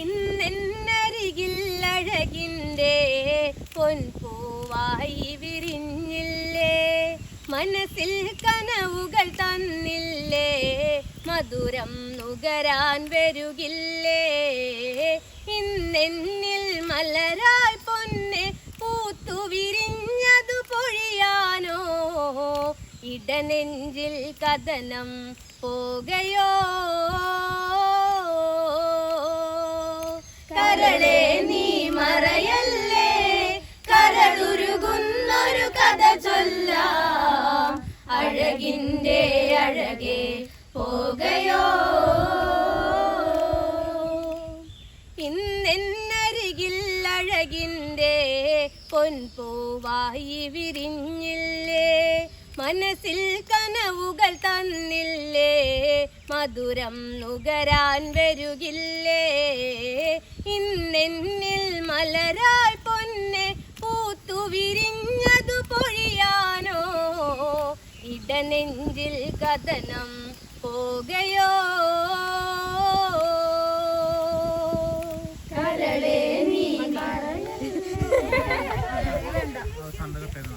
ഇന്നരികിൽ അഴകിൻ്റെ പൊൻപൂവായി വിരിഞ്ഞില്ലേ, മനസ്സിൽ കനവുകൾ തന്നില്ലേ, മധുരം നുകരാൻ വരുകില്ലേ. ഇന്നെന്നിൽ മലരായി പൊന്നെ പൂത്തു വിരിഞ്ഞതു പൊഴിയാനോ, ഇടനെഞ്ചിൽ കഥനം പോകയോ. കരളെ നീ മറയല്ലേ, കരളുരുകുന്നൊരു കഥ ചൊല്ലാം, അഴകിൻ്റെ അഴകെ പോകയോ. ഇന്നരികിൽ അഴകിൻ്റെ പൊൻപൂവായി വിരിഞ്ഞില്ലേ, മനസ്സിൽ കനവുകൾ തന്നില്ലേ, മധുരം നുകരാൻ വരുകില്ലേ. ഇന്നെന്നിൽ മലരായി പൊന്നെ പൂത്തു വിരിഞ്ഞതു പൊഴിയാനോ, ഇടനെഞ്ചിൽ കഥനം പോകയോ. കരളെ നീ